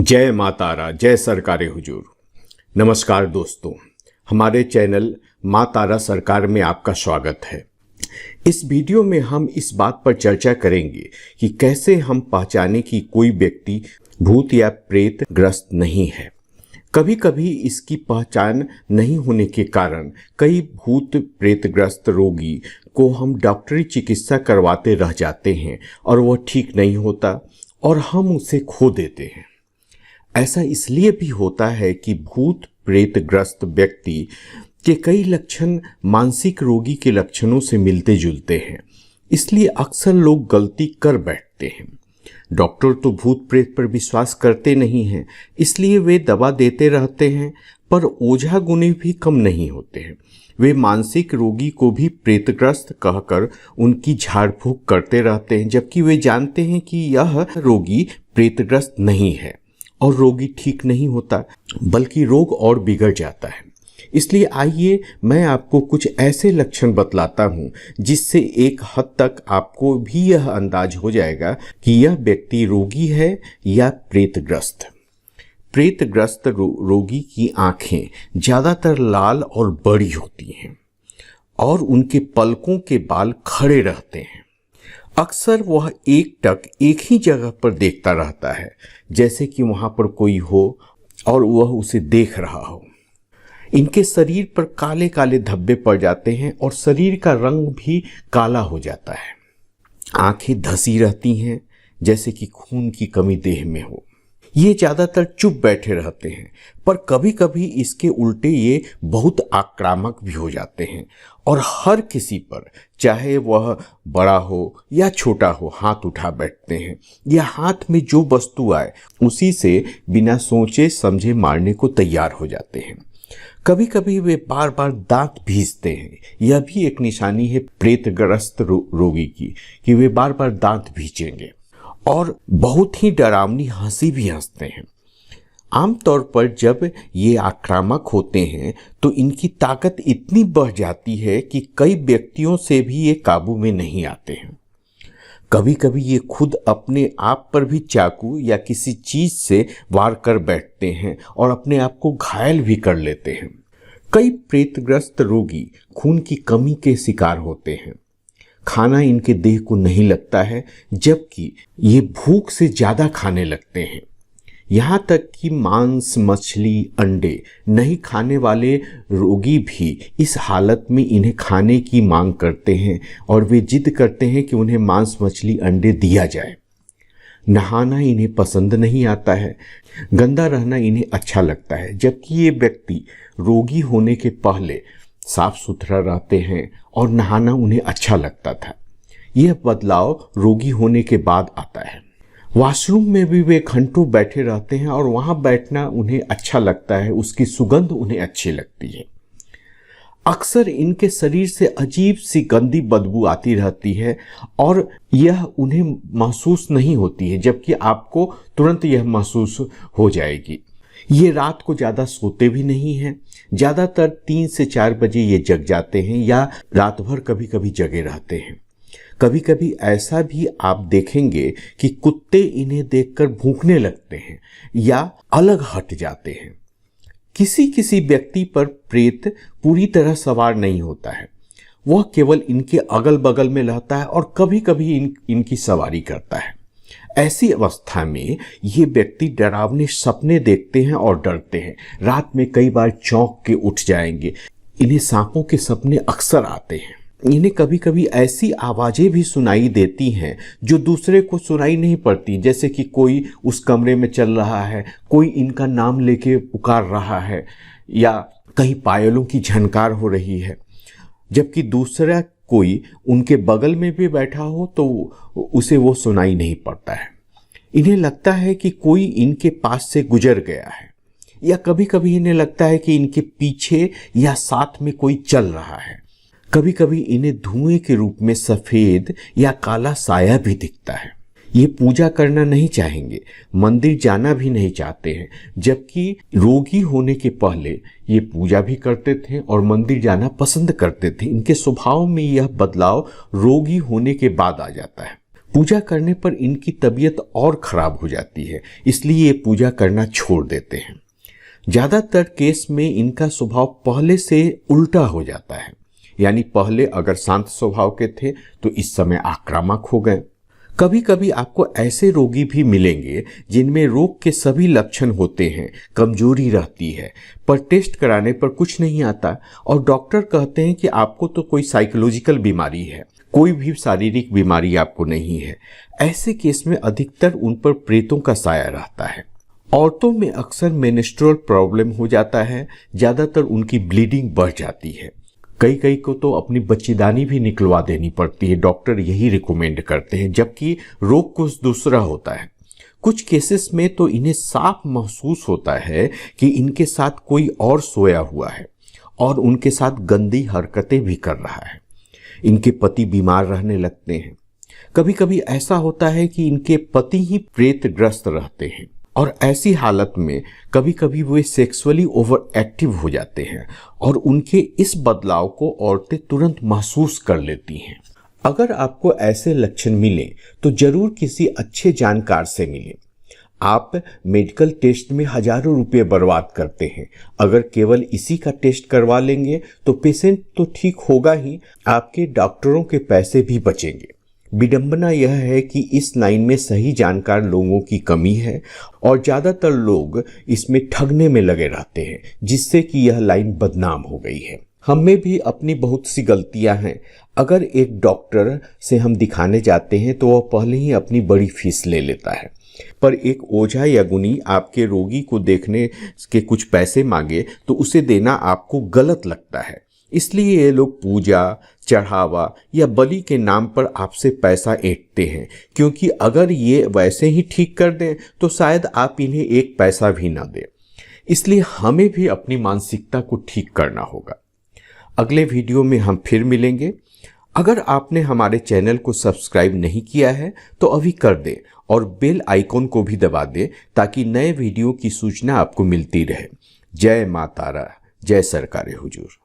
जय माँ तारा, जय सरकार हुजूर। नमस्कार दोस्तों, हमारे चैनल माँ तारा सरकार में आपका स्वागत है। इस वीडियो में हम इस बात पर चर्चा करेंगे कि कैसे हम पहचाने कि कोई व्यक्ति भूत या प्रेत ग्रस्त नहीं है। कभी कभी इसकी पहचान नहीं होने के कारण कई भूत प्रेतग्रस्त रोगी को हम डॉक्टरी चिकित्सा करवाते रह जाते हैं और वह ठीक नहीं होता और हम उसे खो देते हैं। ऐसा इसलिए भी होता है कि भूत प्रेतग्रस्त व्यक्ति के कई लक्षण मानसिक रोगी के लक्षणों से मिलते जुलते हैं, इसलिए अक्सर लोग गलती कर बैठते हैं। डॉक्टर तो भूत प्रेत पर विश्वास करते नहीं हैं, इसलिए वे दवा देते रहते हैं, पर ओझा गुनी भी कम नहीं होते हैं। वे मानसिक रोगी को भी प्रेतग्रस्त कहकर उनकी झाड़ फूंक करते रहते हैं, जबकि वे जानते हैं कि यह रोगी प्रेतग्रस्त नहीं है और रोगी ठीक नहीं होता, बल्कि रोग और बिगड़ जाता है। इसलिए आइए मैं आपको कुछ ऐसे लक्षण बतलाता हूँ जिससे एक हद तक आपको भी यह अंदाज हो जाएगा कि यह व्यक्ति रोगी है या प्रेतग्रस्त। प्रेतग्रस्त रोगी की आंखें ज़्यादातर लाल और बड़ी होती हैं और उनके पलकों के बाल खड़े रहते हैं। अक्सर वह एकटक एक ही जगह पर देखता रहता है, जैसे कि वहाँ पर कोई हो और वह उसे देख रहा हो। इनके शरीर पर काले काले धब्बे पड़ जाते हैं और शरीर का रंग भी काला हो जाता है। आंखें धसी रहती हैं, जैसे कि खून की कमी देह में हो। ये ज़्यादातर चुप बैठे रहते हैं, पर कभी कभी इसके उल्टे ये बहुत आक्रामक भी हो जाते हैं और हर किसी पर, चाहे वह बड़ा हो या छोटा हो, हाथ उठा बैठते हैं या हाथ में जो वस्तु आए उसी से बिना सोचे समझे मारने को तैयार हो जाते हैं। कभी कभी वे बार बार दांत भींचते हैं। यह भी एक निशानी है प्रेतग्रस्त रोगी की कि वे बार बार दांत भींचेंगे और बहुत ही डरावनी हंसी भी हंसते हैं। आमतौर पर जब ये आक्रामक होते हैं तो इनकी ताकत इतनी बढ़ जाती है कि कई व्यक्तियों से भी ये काबू में नहीं आते हैं। कभी कभी ये खुद अपने आप पर भी चाकू या किसी चीज से वार कर बैठते हैं और अपने आप को घायल भी कर लेते हैं। कई प्रेतग्रस्त रोगी खून की कमी के शिकार होते हैं। खाना इनके देह को नहीं लगता है, जबकि ये भूख से ज़्यादा खाने लगते हैं। यहाँ तक कि मांस, मछली, अंडे नहीं खाने वाले रोगी भी इस हालत में इन्हें खाने की मांग करते हैं और वे जिद करते हैं कि उन्हें मांस, मछली, अंडे दिया जाए। नहाना इन्हें पसंद नहीं आता है, गंदा रहना इन्हें अच्छा लगता है, जबकि ये व्यक्ति रोगी होने के पहले साफ सुथरा रहते हैं और नहाना उन्हें अच्छा लगता था। यह बदलाव रोगी होने के बाद आता है। वॉशरूम में भी वे घंटों बैठे रहते हैं और वहाँ बैठना उन्हें अच्छा लगता है, उसकी सुगंध उन्हें अच्छी लगती है। अक्सर इनके शरीर से अजीब सी गंदी बदबू आती रहती है और यह उन्हें महसूस नहीं होती है, जबकि आपको तुरंत यह महसूस हो जाएगी। ये रात को ज़्यादा सोते भी नहीं हैं। ज़्यादातर 3 से 4 बजे ये जग जाते हैं या रात भर कभी कभी जगे रहते हैं। कभी कभी ऐसा भी आप देखेंगे कि कुत्ते इन्हें देखकर भौंकने लगते हैं या अलग हट जाते हैं। किसी किसी व्यक्ति पर प्रेत पूरी तरह सवार नहीं होता है, वह केवल इनके अगल बगल में रहता है और कभी कभी इनकी सवारी करता है। ऐसी अवस्था में ये व्यक्ति डरावने सपने देखते हैं और डरते हैं। रात में कई बार चौंक के उठ जाएंगे। इन्हें सांपों के सपने अक्सर आते हैं। इन्हें कभी कभी ऐसी आवाज़ें भी सुनाई देती हैं जो दूसरे को सुनाई नहीं पड़ती, जैसे कि कोई उस कमरे में चल रहा है, कोई इनका नाम लेके पुकार रहा है या कहीं पायलों की झनकार हो रही है, जबकि दूसरा कोई उनके बगल में भी बैठा हो तो उसे वो सुनाई नहीं पड़ता है। इन्हें लगता है कि कोई इनके पास से गुजर गया है या कभी कभी इन्हें लगता है कि इनके पीछे या साथ में कोई चल रहा है। कभी कभी इन्हें धुएं के रूप में सफ़ेद या काला साया भी दिखता है। ये पूजा करना नहीं चाहेंगे, मंदिर जाना भी नहीं चाहते हैं, जबकि रोगी होने के पहले ये पूजा भी करते थे और मंदिर जाना पसंद करते थे। इनके स्वभाव में यह बदलाव रोगी होने के बाद आ जाता है। पूजा करने पर इनकी तबीयत और खराब हो जाती है, इसलिए ये पूजा करना छोड़ देते हैं। ज़्यादातर केस में इनका स्वभाव पहले से उल्टा हो जाता है, यानी पहले अगर शांत स्वभाव के थे तो इस समय आक्रामक हो गए। कभी कभी आपको ऐसे रोगी भी मिलेंगे जिनमें रोग के सभी लक्षण होते हैं, कमजोरी रहती है, पर टेस्ट कराने पर कुछ नहीं आता और डॉक्टर कहते हैं कि आपको तो कोई साइकोलॉजिकल बीमारी है, कोई भी शारीरिक बीमारी आपको नहीं है। ऐसे केस में अधिकतर उन पर प्रेतों का साया रहता है। औरतों में अक्सर मेंस्ट्रुअल प्रॉब्लम हो जाता है, ज़्यादातर उनकी ब्लीडिंग बढ़ जाती है। कई को तो अपनी बच्चेदानी भी निकलवा देनी पड़ती है, डॉक्टर यही रिकमेंड करते हैं, जबकि रोग कुछ दूसरा होता है। कुछ केसेस में तो इन्हें साफ महसूस होता है कि इनके साथ कोई और सोया हुआ है और उनके साथ गंदी हरकतें भी कर रहा है। इनके पति बीमार रहने लगते हैं। कभी कभी ऐसा होता है कि इनके पति ही प्रेतग्रस्त रहते हैं और ऐसी हालत में कभी कभी वे सेक्सुअली ओवर एक्टिव हो जाते हैं और उनके इस बदलाव को औरतें तुरंत महसूस कर लेती हैं। अगर आपको ऐसे लक्षण मिले तो जरूर किसी अच्छे जानकार से मिलें। आप मेडिकल टेस्ट में हजारों रुपये बर्बाद करते हैं, अगर केवल इसी का टेस्ट करवा लेंगे तो पेशेंट तो ठीक होगा ही, आपके डॉक्टरों के पैसे भी बचेंगे। विडंबना यह है कि इस लाइन में सही जानकार लोगों की कमी है और ज़्यादातर लोग इसमें ठगने में लगे रहते हैं, जिससे कि यह लाइन बदनाम हो गई है। हम में भी अपनी बहुत सी गलतियां हैं। अगर एक डॉक्टर से हम दिखाने जाते हैं तो वह पहले ही अपनी बड़ी फीस ले लेता है, पर एक ओझा या गुनी आपके रोगी को देखने के कुछ पैसे मांगे तो उसे देना आपको गलत लगता है। इसलिए ये लोग पूजा, चढ़ावा या बलि के नाम पर आपसे पैसा ऐंठते हैं, क्योंकि अगर ये वैसे ही ठीक कर दें तो शायद आप इन्हें एक पैसा भी ना दें। इसलिए हमें भी अपनी मानसिकता को ठीक करना होगा। अगले वीडियो में हम फिर मिलेंगे। अगर आपने हमारे चैनल को सब्सक्राइब नहीं किया है तो अभी कर दें और बेल आइकॉन को भी दबा दें ताकि नए वीडियो की सूचना आपको मिलती रहे। जय मां तारा, जय सरकारे हुजूर।